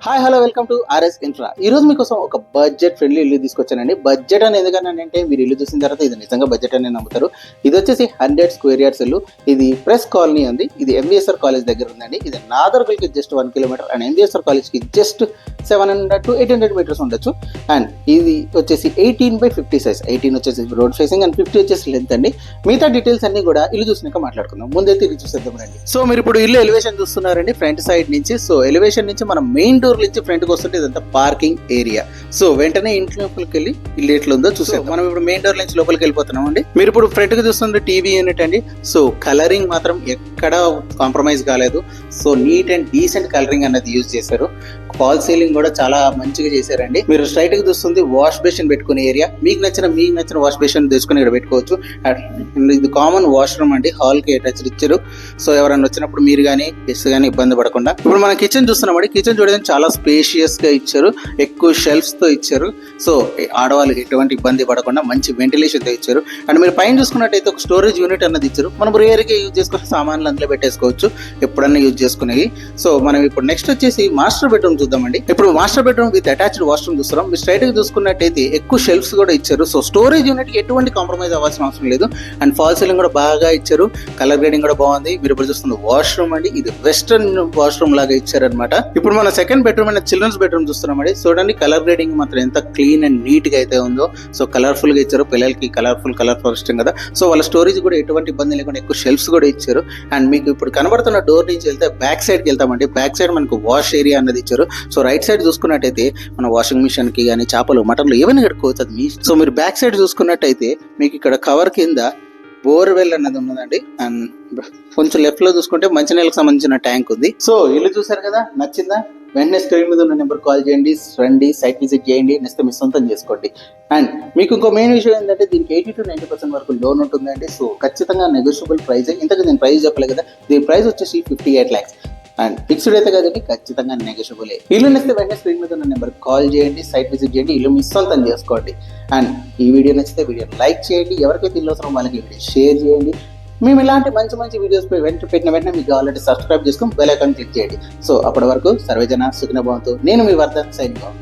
Hi hello welcome to RS infra. ఈ రోజు మీకోసం ఒక బడ్జెట్ ఫ్రెండ్లీ ఇల్లు తీసుకొచ్చానండి. బడ్జెట్ అని ఎందుకనంటే మీరు ఇల్లు చూసిన తర్వాత ఇది నిజంగా బడ్జెట్ అని నమ్ముతారు. ఇది వచ్చేసి 100 స్క్వేర్ యార్డ్స్ ఇల్లు. ఇది ప్రెస్ కాలనీ ఉంది. ఇది ఎంవిఎస్ఆర్ కాలేజ్ దగ్గర ఉందండి. ఇది నాదర్గుల్కి జస్ట్ 1 కిలోమీటర్ అండ్ ఎంవిఎస్ఆర్ కాలేజ్కి జస్ట్ 700 to 800 మీటర్స్ ఉండొచ్చు. అండ్ ఇది వచ్చేసి 18/50 సైజ్. 18 వచ్చేసి రోడ్ ఫేసింగ్ అండ్ 50 వచ్చేసి లెంత్ అండి. మిగతా డీటెయిల్స్ అన్ని కూడా ఇల్లు చూసినాక మాట్లాడుకుందాం. ముందైతే ఇల్లు చూసేద్దాం రండి. సో మీరు ఇప్పుడు ఇల్లు ఎలివేషన్ చూస్తున్నారండి ఫ్రంట్ సైడ్ నుంచి. సో ఎలివేషన్ నుంచి మనం మెయిన్ డోర్ నుంచి ఫ్రంట్ కి వస్తుంటే ఇదంతా పార్కింగ్ ఏరియా. సో వెంటనే ఇంటి లోపలికి వెళ్ళి ఇల్లు ఎట్లా ఉందో చూసాం. మనం ఇప్పుడు మెయిన్ డోర్ నుంచి లోపలికి వెళ్ళిపోతున్నాం అండి. మీరు ఇప్పుడు ఫ్రంట్ కి చూస్తుంది టీవీ యూనిట్ అండి. సో కలరింగ్ మాత్రం ఎక్కడ కాంప్రమైజ్ కాలేదు. So neat and decent colouring అనేది యూజ్ చేశారు. ఫాల్ సీలింగ్ కూడా చాలా మంచిగా చేశారండి. మీరు స్ట్రైట్ గా చూస్తుంది వాష్ బేసిన్ పెట్టుకునే ఏరియా. మీకు నచ్చిన వాష్ బేసిన్ తీసుకుని ఇక్కడ పెట్టుకోవచ్చు. ఇది కామన్ వాష్రూమ్ అండి. హాల్ కి అటాచ్డ్ ఇచ్చారు. సో ఎవరైనా వచ్చినప్పుడు మీరు కానీ గెస్ట్ కానీ ఇబ్బంది పడకుండా. ఇప్పుడు మనం కిచెన్ చూస్తున్నామండి. కిచెన్ చూడడానికి చాలా స్పేషియస్ గా ఇచ్చారు. ఎక్కువ షెల్ఫ్స్ తో ఇచ్చారు. సో ఆడవాళ్ళు ఎటువంటి ఇబ్బంది పడకుండా మంచి వెంటిలేషన్ తో ఇచ్చారు. అండ్ మీరు పైన చూసుకున్నట్టయితే ఒక స్టోరేజ్ యూనిట్ అన్నది ఇచ్చారు. మనం రేర్ గా యూజ్ చేసుకునే సామాన్లు అందులో పెట్టేసుకోవచ్చు, ఎప్పుడన్నా యూజ్ చేసుకునేవి. సో మనం ఇప్పుడు నెక్స్ట్ వచ్చేసి మాస్టర్ బెడ్రూమ్ చూద్దామండి. ఇప్పుడు master bedroom with attached washroom చూస్తున్నాం. మీరు స్ట్రైట్ గా చూసుకున్నట్టయితే ఎక్కువ షెల్ఫ్స్ కూడా ఇచ్చారు. సో స్టోరేజ్ యూనిట్ కి ఎటువంటి కాంప్రమైజ్ అవ్వాల్సిన అవసరం లేదు. అండ్ ఫాల్ సీలింగ్ కూడా బాగా ఇచ్చారు. కలర్ గ్రేడింగ్ కూడా బాగుంది. మీరు ఇప్పుడు చూస్తుంది వాష్రూమ్ అండి. ఇది వెస్టర్న్ వాష్రూమ్ లాగా ఇచ్చారనమాట. ఇప్పుడు మన second bedroom and children's bedroom చూస్తున్నామండి. చూడండి కలర్ గ్రేడింగ్ మాత్రం ఎంత క్లీన్ అండ్ నీట్ గా అయితే ఉందో. సో కలర్ఫుల్ గా ఇచ్చారు. పిల్లలకి కలర్ ఇష్టం కదా. సో వాళ్ళ స్టోరేజ్ కూడా ఎటువంటి ఇబ్బంది లేకుండా ఎక్కువ షెల్ఫ్స్ కూడా ఇచ్చారు. అండ్ మీకు ఇప్పుడు కనబడుతున్న డోర్ నుంచి వెళ్తే బ్యాక్ సైడ్ కి వెళ్తామండి. బ్యాక్ సైడ్ మనకు వాష్ ఏరియా అన్నది ఇచ్చారు. సో రైట్ సైడ్ చూసుకున్నట్టయితే మన వాషింగ్ మిషన్ కి కానీ చేపలు మటన్లు ఏమైనా కడుక్కోవచ్చు, అది మీ. సో మీరు బ్యాక్ సైడ్ చూసుకున్నట్టయితే మీకు ఇక్కడ కవర్ కింద బోర్వెల్ అన్నది ఉన్నదండి. అండ్ కొంచెం లెఫ్ట్ లో చూసుకుంటే మంచినీళ్ళకి సంబంధించిన ట్యాంక్ ఉంది. సో ఇల్లు చూసారు కదా, నచ్చిందా? వెంటనే స్క్రీన్ మీద ఉన్న నెంబర్ కాల్ చేయండి, రండి, సైట్ విజిట్ చేయండి, నెక్స్ట్ మీ సొంతం చేసుకోండి. అండ్ మీకు ఇంకో మెయిన్ విషయం ఏంటంటే దీనికి 80 to 90% వరకు లోన్ ఉంటుందండి. సో ఖచ్చితంగా నెగోషియబుల్ ప్రైస్. ఇంతకు నేను ప్రైస్ చెప్పలేదు కదా, దీని ప్రైస్ వచ్చేసి 58 lakhs. అండ్ ఫిక్స్డ్ అయితే కదండి, ఖచ్చితంగా నెగోషియబుల్. ఇల్లు నచ్చితే వెంటనే స్క్రీన్ మీద ఉన్న నెంబర్ కాల్ చేయండి, సైట్ విజిట్ చేయండి, ఇల్లు మీ సొంతం చేసుకోండి. అండ్ ఈ వీడియో నచ్చితే వీడియో లైక్ చేయండి, ఎవరికైతే ఇల్లు అవసరం వాళ్ళకి వీడియో షేర్ చేయండి. మేము ఇలాంటి మంచి వీడియోస్ వెంటనే మీకు కావాలంటే సబ్స్క్రైబ్ చేసుకుని బెల్ ఐకాన్ క్లిక్ చేయండి. సో అప్పటి వరకు సర్వేజన సుఖినో భవంతు. నేను మీ వర్ధన్ సైనింగ్ ఆఫ్.